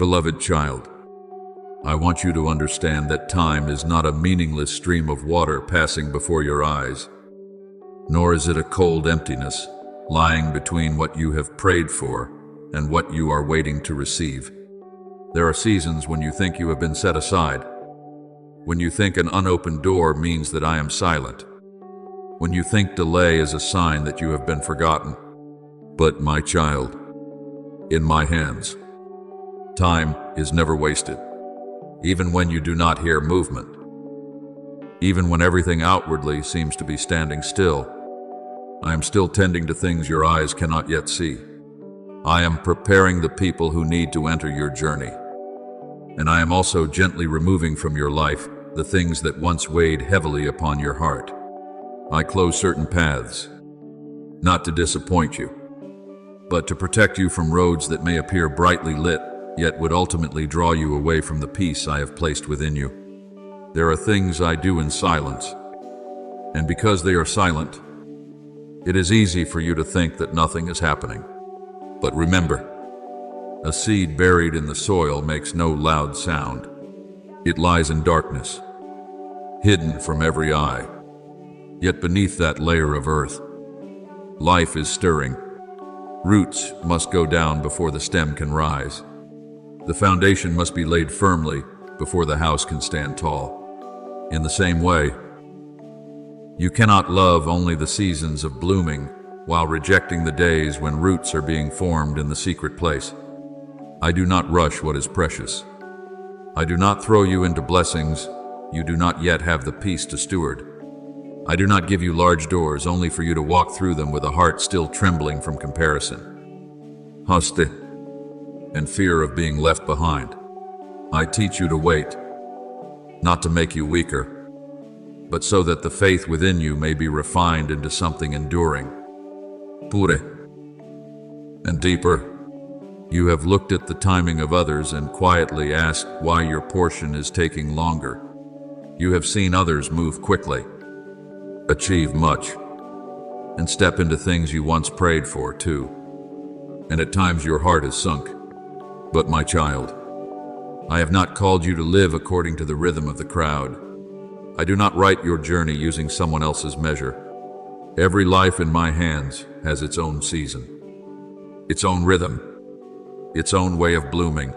Beloved child, I want you to understand that time is not a meaningless stream of water passing before your eyes, nor is it a cold emptiness lying between what you have prayed for and what you are waiting to receive. There are seasons when you think you have been set aside, when you think an unopened door means that I am silent, when you think delay is a sign that you have been forgotten. But my child, in my hands, time is never wasted. Even when you do not hear movement, even when everything outwardly seems to be standing still, I am still tending to things your eyes cannot yet see. I am preparing the people who need to enter your journey. And I am also gently removing from your life the things that once weighed heavily upon your heart. I close certain paths, not to disappoint you, but to protect you from roads that may appear brightly lit, yet would ultimately draw you away from the peace I have placed within you. There are things I do in silence, and because they are silent, it is easy for you to think that nothing is happening. But remember, a seed buried in the soil makes no loud sound. It lies in darkness, hidden from every eye. Yet beneath that layer of earth, life is stirring. Roots must go down before the stem can rise. The foundation must be laid firmly before the house can stand tall. In the same way, you cannot love only the seasons of blooming while rejecting the days when roots are being formed in the secret place. I do not rush what is precious. I do not throw you into blessings you do not yet have the peace to steward. I do not give you large doors only for you to walk through them with a heart still trembling from comparison, hostility, and fear of being left behind. I teach you to wait, not to make you weaker, but so that the faith within you may be refined into something enduring, pure, and deeper. You have looked at the timing of others and quietly asked why your portion is taking longer. You have seen others move quickly, achieve much, and step into things you once prayed for too. And at times your heart is sunk. But my child, I have not called you to live according to the rhythm of the crowd. I do not write your journey using someone else's measure. Every life in my hands has its own season, its own rhythm, its own way of blooming.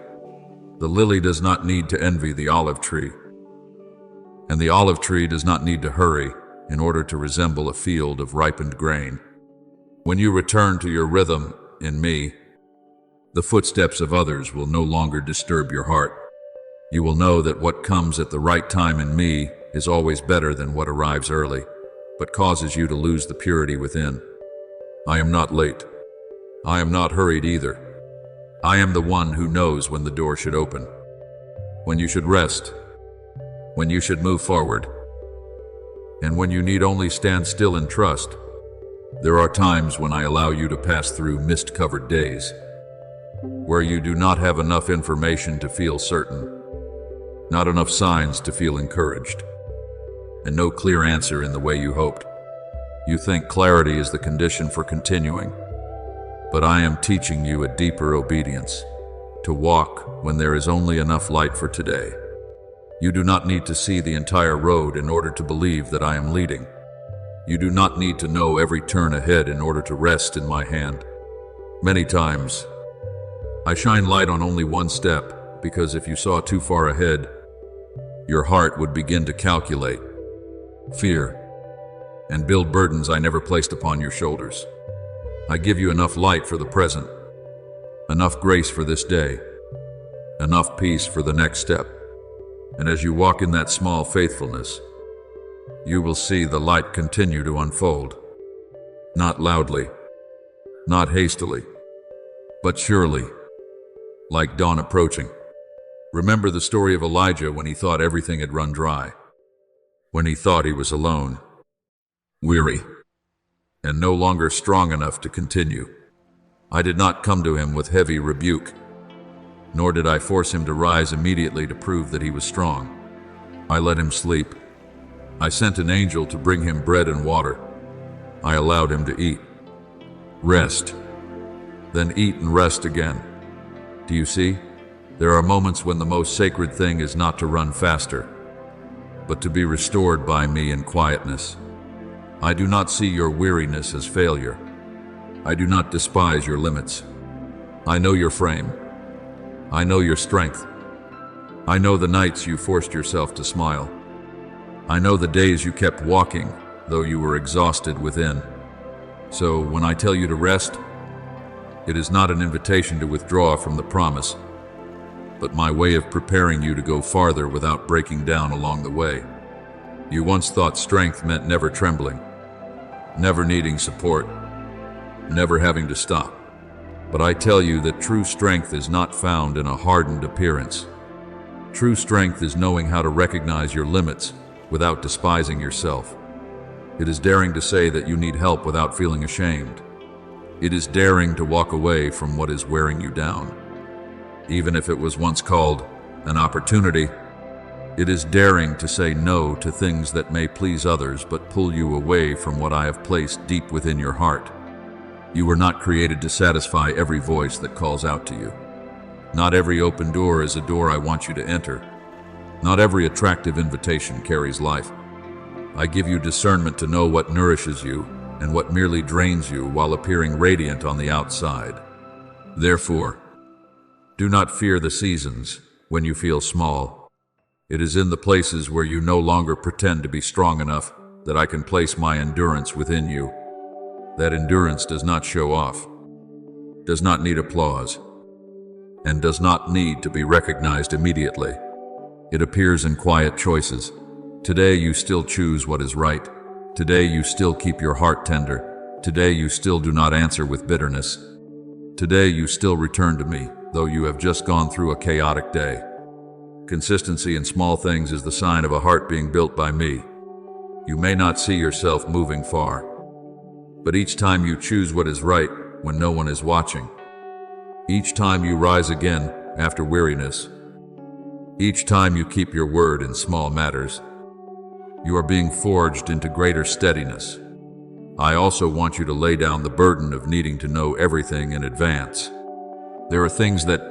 The lily does not need to envy the olive tree, and the olive tree does not need to hurry in order to resemble a field of ripened grain. When you return to your rhythm in me, the footsteps of others will no longer disturb your heart. You will know that what comes at the right time in me is always better than what arrives early, but causes you to lose the purity within. I am not late. I am not hurried either. I am the one who knows when the door should open, when you should rest, when you should move forward, and when you need only stand still and trust. There are times when I allow you to pass through mist-covered days, where you do not have enough information to feel certain, not enough signs to feel encouraged, and no clear answer in the way you hoped. You think clarity is the condition for continuing, but I am teaching you a deeper obedience, to walk when there is only enough light for today. You do not need to see the entire road in order to believe that I am leading. You do not need to know every turn ahead in order to rest in my hand. Many times, I shine light on only one step, because if you saw too far ahead, your heart would begin to calculate, fear, and build burdens I never placed upon your shoulders. I give you enough light for the present, enough grace for this day, enough peace for the next step. And as you walk in that small faithfulness, you will see the light continue to unfold. Not loudly, not hastily, but surely, like dawn approaching. Remember the story of Elijah when he thought everything had run dry, when he thought he was alone, weary, and no longer strong enough to continue. I did not come to him with heavy rebuke, nor did I force him to rise immediately to prove that he was strong. I let him sleep. I sent an angel to bring him bread and water. I allowed him to eat, rest, then eat and rest again. Do you see? There are moments when the most sacred thing is not to run faster, but to be restored by me in quietness. I do not see your weariness as failure. I do not despise your limits. I know your frame. I know your strength. I know the nights you forced yourself to smile. I know the days you kept walking, though you were exhausted within. So when I tell you to rest, it is not an invitation to withdraw from the promise, but my way of preparing you to go farther without breaking down along the way. You once thought strength meant never trembling, never needing support, never having to stop. But I tell you that true strength is not found in a hardened appearance. True strength is knowing how to recognize your limits without despising yourself. It is daring to say that you need help without feeling ashamed. It is daring to walk away from what is wearing you down. Even if it was once called an opportunity, it is daring to say no to things that may please others but pull you away from what I have placed deep within your heart. You were not created to satisfy every voice that calls out to you. Not every open door is a door I want you to enter. Not every attractive invitation carries life. I give you discernment to know what nourishes you and what merely drains you while appearing radiant on the outside. Therefore, do not fear the seasons when you feel small. It is in the places where you no longer pretend to be strong enough that I can place my endurance within you. That endurance does not show off, does not need applause, and does not need to be recognized immediately. It appears in quiet choices. Today you still choose what is right. Today you still keep your heart tender. Today you still do not answer with bitterness. Today you still return to me, though you have just gone through a chaotic day. Consistency in small things is the sign of a heart being built by me. You may not see yourself moving far, but each time you choose what is right when no one is watching, each time you rise again after weariness, each time you keep your word in small matters, you are being forged into greater steadiness. I also want you to lay down the burden of needing to know everything in advance. There are things that,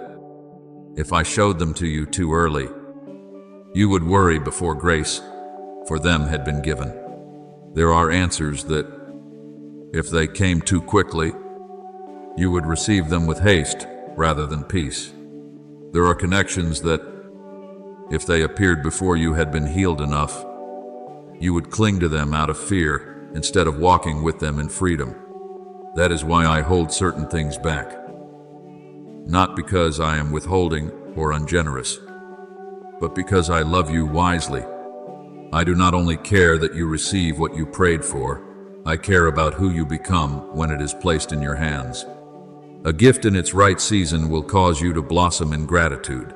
if I showed them to you too early, you would worry before grace for them had been given. There are answers that, if they came too quickly, you would receive them with haste rather than peace. There are connections that, if they appeared before you had been healed enough, you would cling to them out of fear instead of walking with them in freedom. That is why I hold certain things back. Not because I am withholding or ungenerous, but because I love you wisely. I do not only care that you receive what you prayed for, I care about who you become when it is placed in your hands. A gift in its right season will cause you to blossom in gratitude.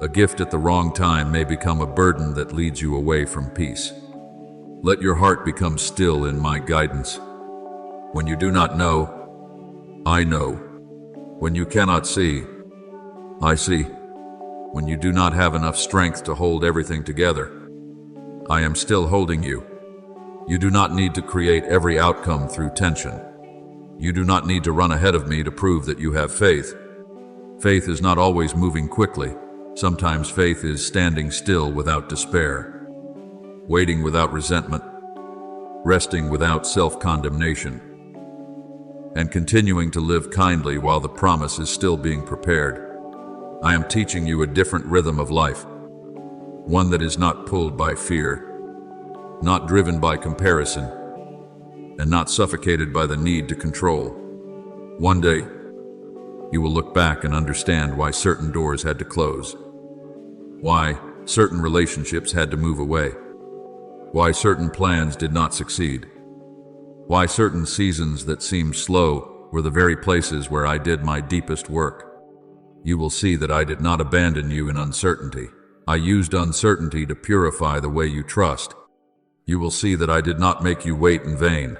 A gift at the wrong time may become a burden that leads you away from peace. Let your heart become still in my guidance. When you do not know, I know. When you cannot see, I see. When you do not have enough strength to hold everything together, I am still holding you. You do not need to create every outcome through tension. You do not need to run ahead of me to prove that you have faith. Faith is not always moving quickly. Sometimes faith is standing still without despair, waiting without resentment, resting without self-condemnation, and continuing to live kindly while the promise is still being prepared. I am teaching you a different rhythm of life, one that is not pulled by fear, not driven by comparison, and not suffocated by the need to control. One day, you will look back and understand why certain doors had to close, why certain relationships had to move away, why certain plans did not succeed, why certain seasons that seemed slow were the very places where I did my deepest work. You will see that I did not abandon you in uncertainty. I used uncertainty to purify the way you trust. You will see that I did not make you wait in vain.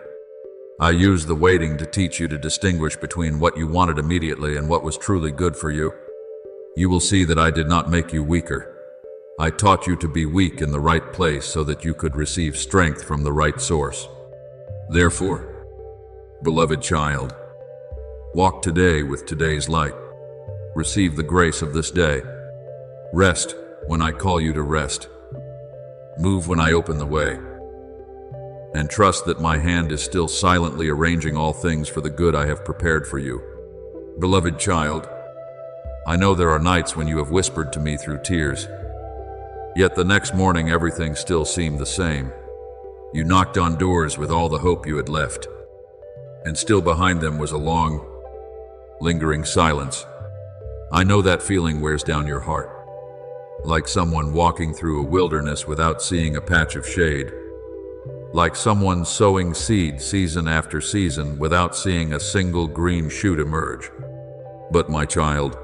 I used the waiting to teach you to distinguish between what you wanted immediately and what was truly good for you. You will see that I did not make you weaker. I taught you to be weak in the right place so that you could receive strength from the right source. Therefore, beloved child, walk today with today's light. Receive the grace of this day. Rest when I call you to rest. Move when I open the way. And trust that my hand is still silently arranging all things for the good I have prepared for you. Beloved child, I know there are nights when you have whispered to me through tears. Yet the next morning everything still seemed the same. You knocked on doors with all the hope you had left, and still behind them was a long, lingering silence. I know that feeling wears down your heart, like someone walking through a wilderness without seeing a patch of shade, like someone sowing seed season after season without seeing a single green shoot emerge. But my child,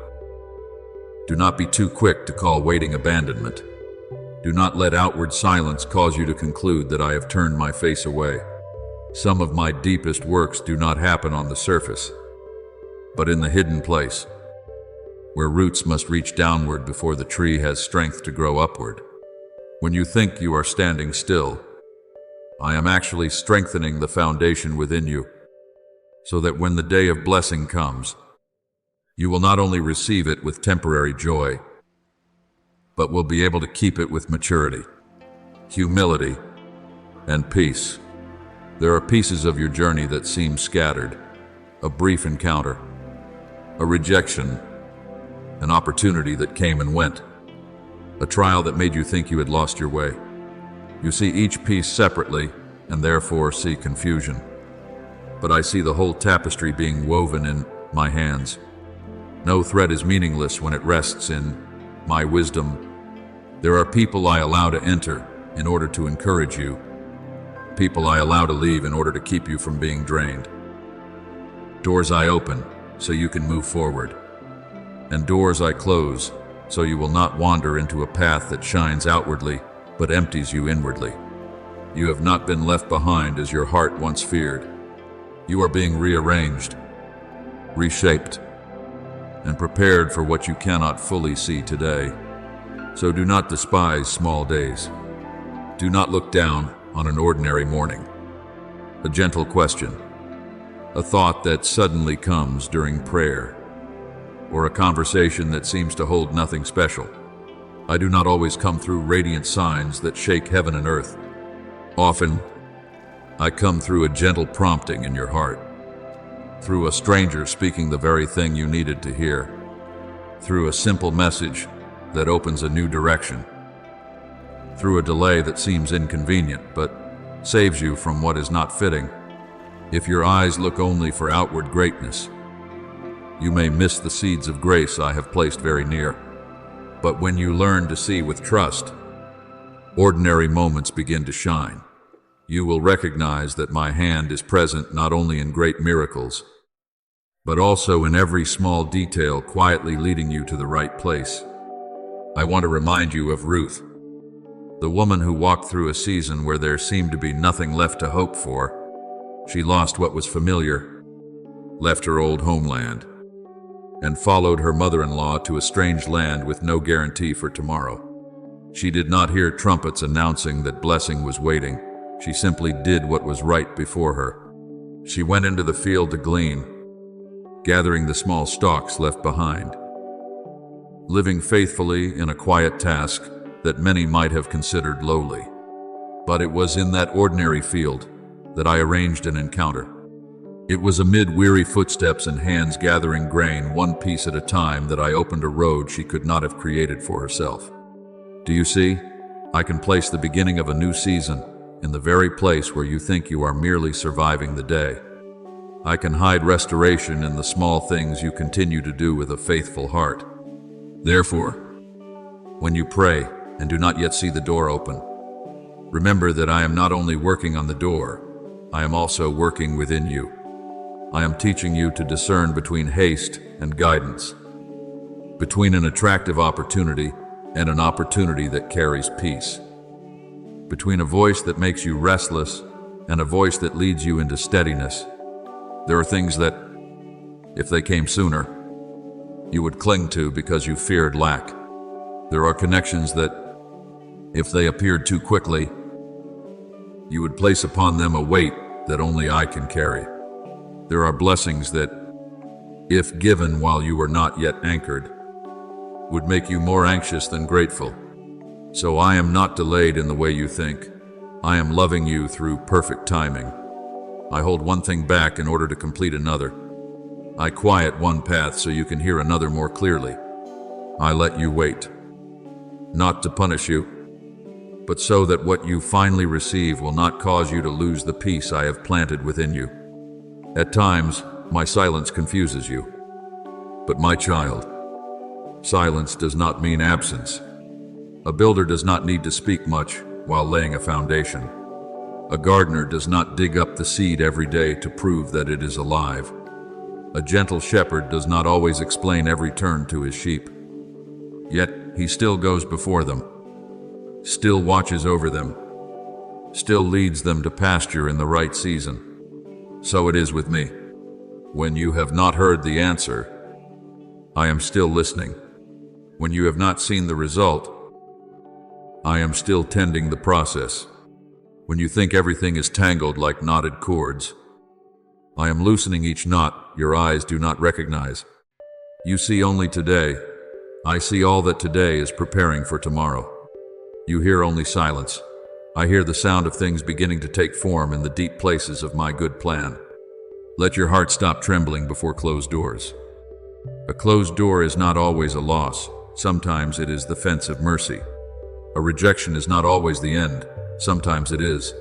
do not be too quick to call waiting abandonment. Do not let outward silence cause you to conclude that I have turned my face away. Some of my deepest works do not happen on the surface, but in the hidden place, where roots must reach downward before the tree has strength to grow upward. When you think you are standing still, I am actually strengthening the foundation within you, so that when the day of blessing comes, you will not only receive it with temporary joy, but will be able to keep it with maturity, humility, and peace. There are pieces of your journey that seem scattered: a brief encounter, a rejection, an opportunity that came and went, a trial that made you think you had lost your way. You see each piece separately and therefore see confusion. But I see the whole tapestry being woven in my hands. No thread is meaningless when it rests in my wisdom. There are people I allow to enter in order to encourage you, people I allow to leave in order to keep you from being drained. Doors I open so you can move forward, and doors I close so you will not wander into a path that shines outwardly but empties you inwardly. You have not been left behind as your heart once feared. You are being rearranged, reshaped, and prepared for what you cannot fully see today. So do not despise small days. Do not look down on an ordinary morning. A gentle question, a thought that suddenly comes during prayer, or a conversation that seems to hold nothing special. I do not always come through radiant signs that shake heaven and earth. Often, I come through a gentle prompting in your heart, through a stranger speaking the very thing you needed to hear, through a simple message that opens a new direction, through a delay that seems inconvenient but saves you from what is not fitting. If your eyes look only for outward greatness, you may miss the seeds of grace I have placed very near. But when you learn to see with trust, ordinary moments begin to shine. You will recognize that my hand is present not only in great miracles, but also in every small detail quietly leading you to the right place. I want to remind you of Ruth, the woman who walked through a season where there seemed to be nothing left to hope for. She lost what was familiar, left her old homeland, and followed her mother-in-law to a strange land with no guarantee for tomorrow. She did not hear trumpets announcing that blessing was waiting. She simply did what was right before her. She went into the field to glean, gathering the small stalks left behind, living faithfully in a quiet task that many might have considered lowly. But it was in that ordinary field that I arranged an encounter. It was amid weary footsteps and hands gathering grain one piece at a time that I opened a road she could not have created for herself. Do you see? I can place the beginning of a new season in the very place where you think you are merely surviving the day. I can hide restoration in the small things you continue to do with a faithful heart. Therefore, when you pray and do not yet see the door open, remember that I am not only working on the door, I am also working within you. I am teaching you to discern between haste and guidance, between an attractive opportunity and an opportunity that carries peace, between a voice that makes you restless and a voice that leads you into steadiness. There are things that, if they came sooner, you would cling to because you feared lack. There are connections that, if they appeared too quickly, you would place upon them a weight that only I can carry. There are blessings that, if given while you are not yet anchored, would make you more anxious than grateful. So I am not delayed in the way you think. I am loving you through perfect timing. I hold one thing back in order to complete another. I quiet one path so you can hear another more clearly. I let you wait. Not to punish you, but so that what you finally receive will not cause you to lose the peace I have planted within you. At times, my silence confuses you. But my child, silence does not mean absence. A builder does not need to speak much while laying a foundation. A gardener does not dig up the seed every day to prove that it is alive. A gentle shepherd does not always explain every turn to his sheep. Yet he still goes before them, still watches over them, still leads them to pasture in the right season. So it is with me. When you have not heard the answer, I am still listening. When you have not seen the result, I am still tending the process. When you think everything is tangled like knotted cords, I am loosening each knot your eyes do not recognize. You see only today. I see all that today is preparing for tomorrow. You hear only silence. I hear the sound of things beginning to take form in the deep places of my good plan. Let your heart stop trembling before closed doors. A closed door is not always a loss. Sometimes it is the fence of mercy. A rejection is not always the end. Sometimes it is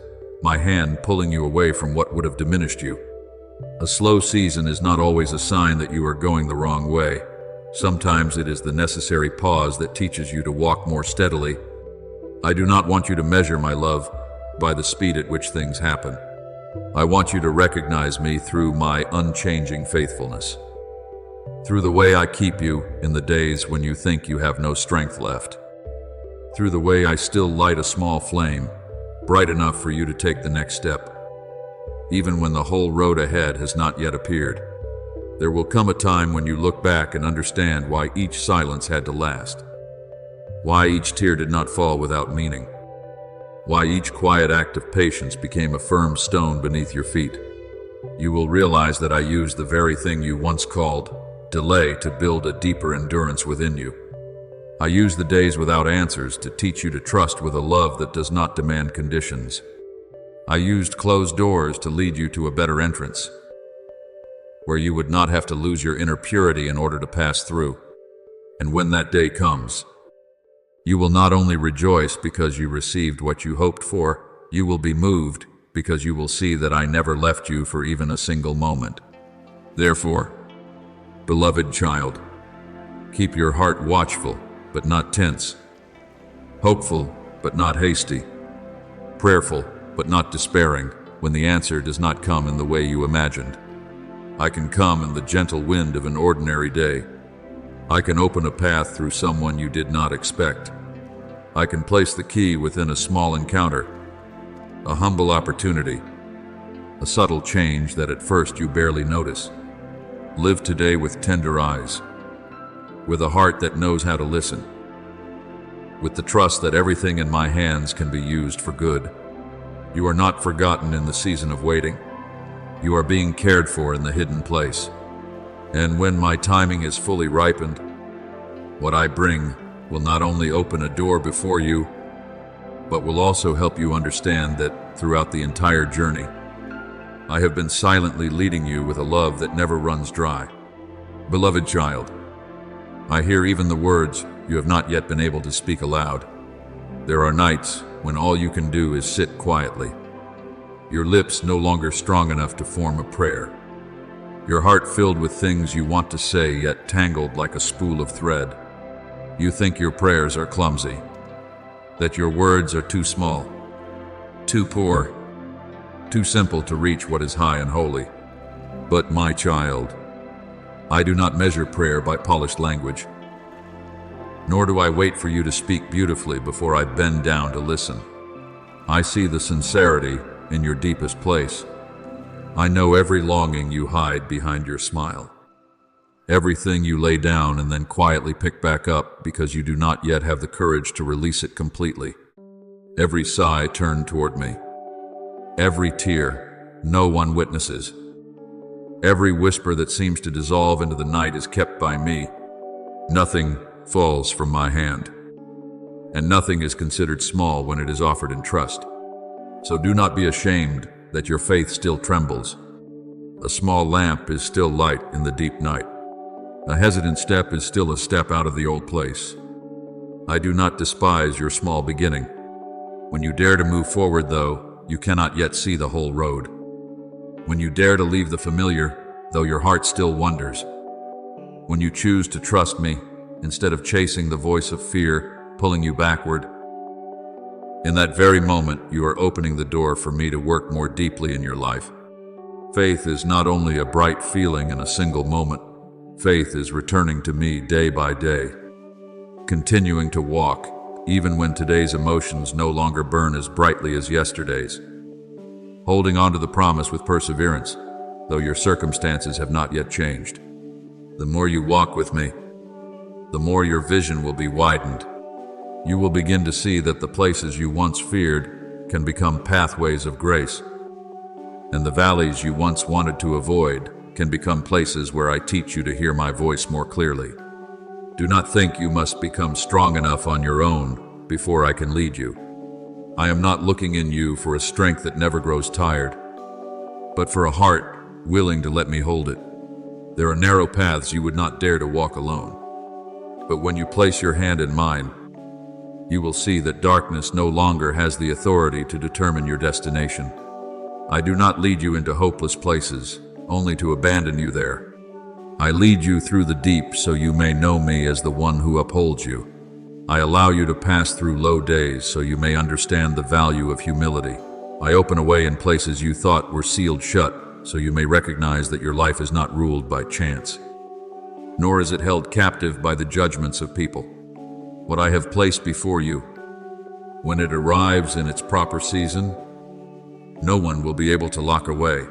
my hand pulling you away from what would have diminished you. A slow season is not always a sign that you are going the wrong way. Sometimes it is the necessary pause that teaches you to walk more steadily. I do not want you to measure my love by the speed at which things happen. I want you to recognize me through my unchanging faithfulness, through the way I keep you in the days when you think you have no strength left, through the way I still light a small flame, bright enough for you to take the next step, even when the whole road ahead has not yet appeared. There will come a time when you look back and understand why each silence had to last, why each tear did not fall without meaning, why each quiet act of patience became a firm stone beneath your feet. You will realize that I used the very thing you once called delay to build a deeper endurance within you. I used the days without answers to teach you to trust with a love that does not demand conditions. I used closed doors to lead you to a better entrance, where you would not have to lose your inner purity in order to pass through. And when that day comes, you will not only rejoice because you received what you hoped for, you will be moved because you will see that I never left you for even a single moment. Therefore, beloved child, keep your heart watchful but not tense, hopeful but not hasty, prayerful but not despairing when the answer does not come in the way you imagined. I can come in the gentle wind of an ordinary day. I can open a path through someone you did not expect. I can place the key within a small encounter, a humble opportunity, a subtle change that at first you barely notice. Live today with tender eyes, with a heart that knows how to listen, with the trust that everything in my hands can be used for good. You are not forgotten in the season of waiting. You are being cared for in the hidden place. And when my timing is fully ripened, what I bring will not only open a door before you, but will also help you understand that throughout the entire journey, I have been silently leading you with a love that never runs dry. Beloved child, I hear even the words you have not yet been able to speak aloud. There are nights when all you can do is sit quietly, your lips no longer strong enough to form a prayer, your heart filled with things you want to say yet tangled like a spool of thread. You think your prayers are clumsy, that your words are too small, too poor, too simple to reach what is high and holy. But my child, I do not measure prayer by polished language, nor do I wait for you to speak beautifully before I bend down to listen. I see the sincerity in your deepest place. I know every longing you hide behind your smile, everything you lay down and then quietly pick back up because you do not yet have the courage to release it completely. Every sigh turned toward me, every tear no one witnesses, every whisper that seems to dissolve into the night is kept by me. Nothing falls from my hand. And nothing is considered small when it is offered in trust. So do not be ashamed that your faith still trembles. A small lamp is still light in the deep night. A hesitant step is still a step out of the old place. I do not despise your small beginning. When you dare to move forward, though, you cannot yet see the whole road. When you dare to leave the familiar, though your heart still wonders. When you choose to trust me, instead of chasing the voice of fear, pulling you backward. In that very moment, you are opening the door for me to work more deeply in your life. Faith is not only a bright feeling in a single moment. Faith is returning to me day by day, continuing to walk, even when today's emotions no longer burn as brightly as yesterday's. Holding on to the promise with perseverance, though your circumstances have not yet changed. The more you walk with me, the more your vision will be widened. You will begin to see that the places you once feared can become pathways of grace, and the valleys you once wanted to avoid can become places where I teach you to hear my voice more clearly. Do not think you must become strong enough on your own before I can lead you. I am not looking in you for a strength that never grows tired, but for a heart willing to let me hold it. There are narrow paths you would not dare to walk alone, but when you place your hand in mine, you will see that darkness no longer has the authority to determine your destination. I do not lead you into hopeless places, only to abandon you there. I lead you through the deep so you may know me as the one who upholds you. I allow you to pass through low days so you may understand the value of humility. I open a way in places you thought were sealed shut so you may recognize that your life is not ruled by chance, nor is it held captive by the judgments of people. What I have placed before you, when it arrives in its proper season, no one will be able to lock away.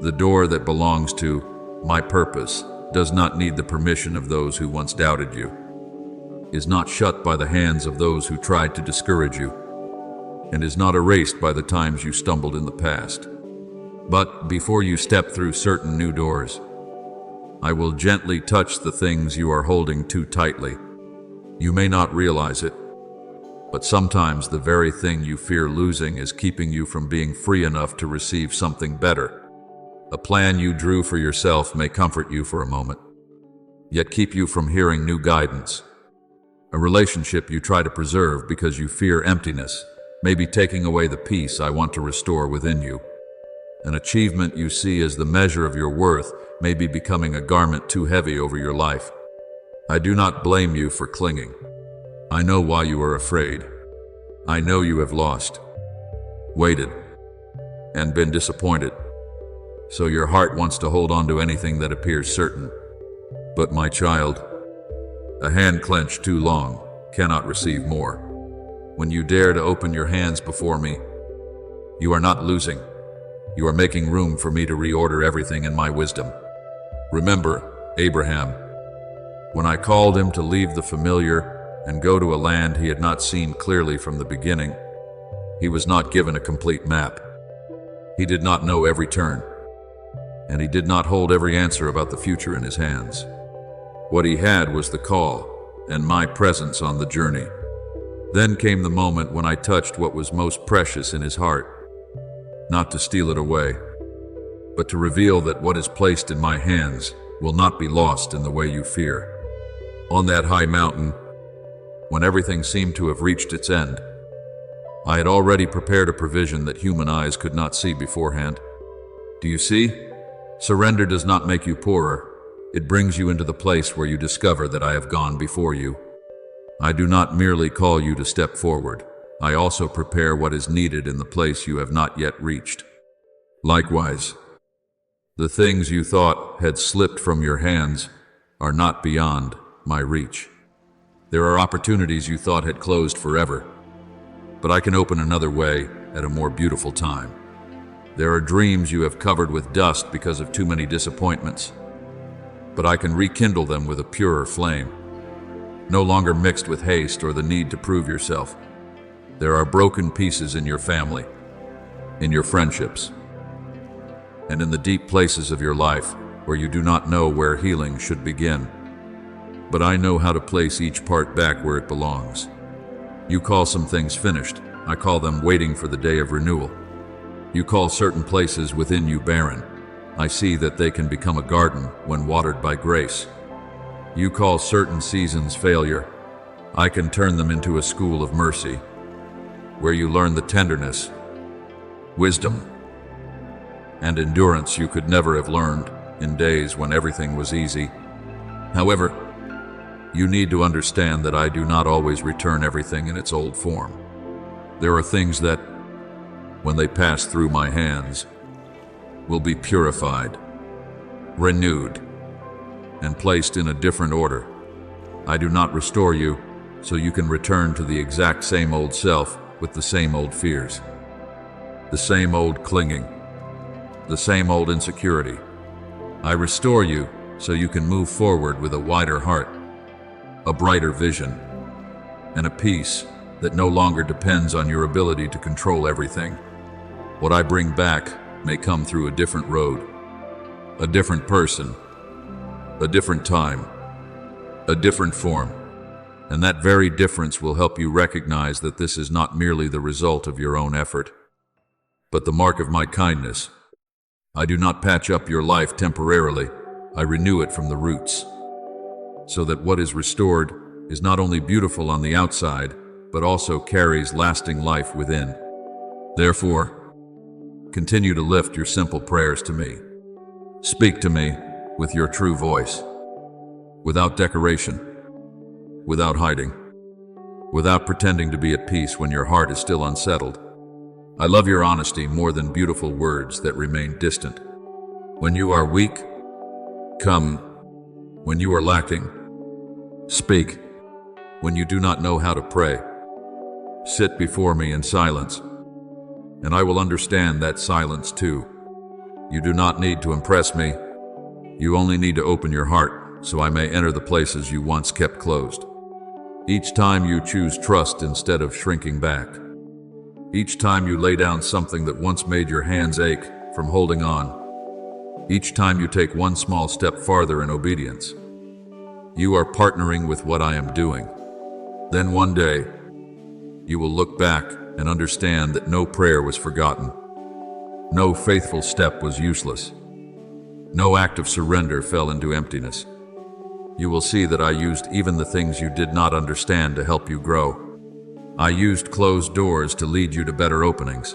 The door that belongs to my purpose does not need the permission of those who once doubted you, is not shut by the hands of those who tried to discourage you, and is not erased by the times you stumbled in the past. But before you step through certain new doors, I will gently touch the things you are holding too tightly. You may not realize it, but sometimes the very thing you fear losing is keeping you from being free enough to receive something better. A plan you drew for yourself may comfort you for a moment, yet keep you from hearing new guidance. A relationship you try to preserve because you fear emptiness may be taking away the peace I want to restore within you. An achievement you see as the measure of your worth may be becoming a garment too heavy over your life. I do not blame you for clinging. I know why you are afraid. I know you have lost, waited, and been disappointed. So your heart wants to hold on to anything that appears certain. But my child, a hand clenched too long cannot receive more. When you dare to open your hands before me, you are not losing. You are making room for me to reorder everything in my wisdom. Remember Abraham, when I called him to leave the familiar and go to a land he had not seen clearly from the beginning. He was not given a complete map. He did not know every turn, and he did not hold every answer about the future in his hands. What he had was the call and my presence on the journey. Then came the moment when I touched what was most precious in his heart, not to steal it away, but to reveal that what is placed in my hands will not be lost in the way you fear. On that high mountain, when everything seemed to have reached its end, I had already prepared a provision that human eyes could not see beforehand. Do you see? Surrender does not make you poorer. It brings you into the place where you discover that I have gone before you. I do not merely call you to step forward. I also prepare what is needed in the place you have not yet reached. Likewise, the things you thought had slipped from your hands are not beyond my reach. There are opportunities you thought had closed forever, but I can open another way at a more beautiful time. There are dreams you have covered with dust because of too many disappointments, but I can rekindle them with a purer flame, no longer mixed with haste or the need to prove yourself. There are broken pieces in your family, in your friendships, and in the deep places of your life where you do not know where healing should begin. but I know how to place each part back where it belongs. You call some things finished. I call them waiting for the day of renewal. You call certain places within you barren. I see that they can become a garden when watered by grace. You call certain seasons failure. I can turn them into a school of mercy, where you learn the tenderness, wisdom, and endurance you could never have learned in days when everything was easy. However, you need to understand that I do not always return everything in its old form. There are things that, when they pass through my hands, will be purified, renewed, and placed in a different order. I do not restore you so you can return to the exact same old self with the same old fears, the same old clinging, the same old insecurity. I restore you so you can move forward with a wider heart, a brighter vision, and a peace that no longer depends on your ability to control everything. What I bring back may come through a different road, a different person, a different time, a different form. And that very difference will help you recognize that this is not merely the result of your own effort, but the mark of my kindness. I do not patch up your life temporarily. I renew it from the roots, so that what is restored is not only beautiful on the outside, but also carries lasting life within. Therefore, continue to lift your simple prayers to me. Speak to me with your true voice, without decoration, without hiding, without pretending to be at peace when your heart is still unsettled. I love your honesty more than beautiful words that remain distant. When you are weak, come. When you are lacking, speak. When you do not know how to pray, sit before me in silence, and I will understand that silence too. You do not need to impress me. You only need to open your heart so I may enter the places you once kept closed. Each time you choose trust instead of shrinking back. Each time you lay down something that once made your hands ache from holding on. Each time you take one small step farther in obedience. You are partnering with what I am doing. Then one day, you will look back and understand that no prayer was forgotten. No faithful step was useless. No act of surrender fell into emptiness. You will see that I used even the things you did not understand to help you grow. I used closed doors to lead you to better openings.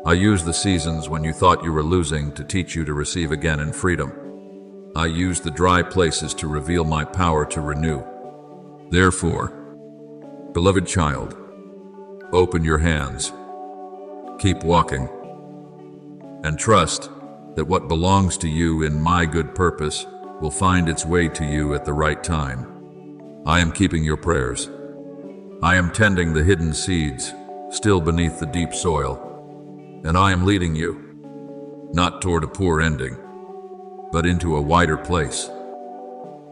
I used the seasons when you thought you were losing to teach you to receive again in freedom. I used the dry places to reveal my power to renew. Therefore, beloved child, open your hands, keep walking, and trust that what belongs to you in my good purpose will find its way to you at the right time. I am keeping your prayers. I am tending the hidden seeds still beneath the deep soil, and I am leading you, not toward a poor ending, but into a wider place,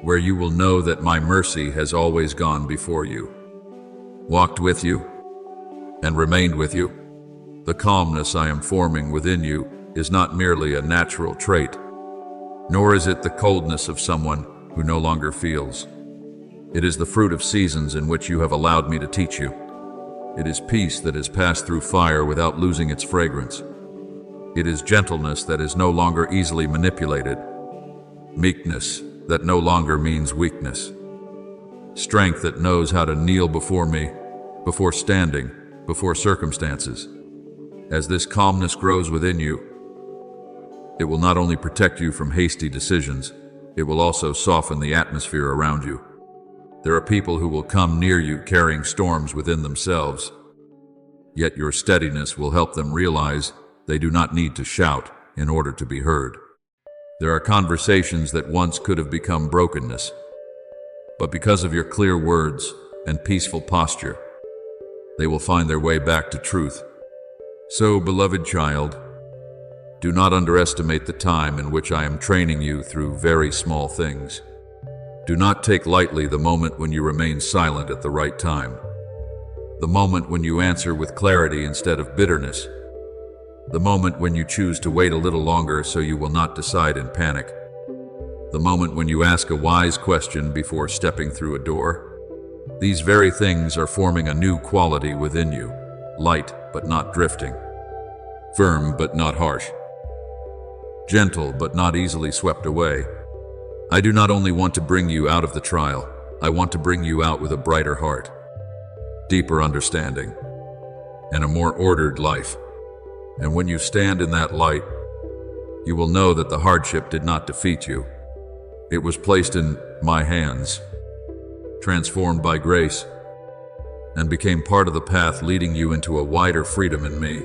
where you will know that my mercy has always gone before you, walked with you, and remained with you. The calmness I am forming within you is not merely a natural trait, nor is it the coldness of someone who no longer feels. It is the fruit of seasons in which you have allowed me to teach you. It is peace that has passed through fire without losing its fragrance. It is gentleness that is no longer easily manipulated, meekness that no longer means weakness, strength that knows how to kneel before me, before standing, before circumstances. As this calmness grows within you, it will not only protect you from hasty decisions, it will also soften the atmosphere around you. There are people who will come near you carrying storms within themselves, yet your steadiness will help them realize they do not need to shout in order to be heard. There are conversations that once could have become brokenness, but because of your clear words and peaceful posture, they will find their way back to truth. So, beloved child, do not underestimate the time in which I am training you through very small things. Do not take lightly the moment when you remain silent at the right time, the moment when you answer with clarity instead of bitterness, the moment when you choose to wait a little longer so you will not decide in panic, the moment when you ask a wise question before stepping through a door. These very things are forming a new quality within you, light but not drifting, firm but not harsh, gentle but not easily swept away. I do not only want to bring you out of the trial, I want to bring you out with a brighter heart, deeper understanding, and a more ordered life. And when you stand in that light, you will know that the hardship did not defeat you. It was placed in my hands, transformed by grace, and became part of the path leading you into a wider freedom in me.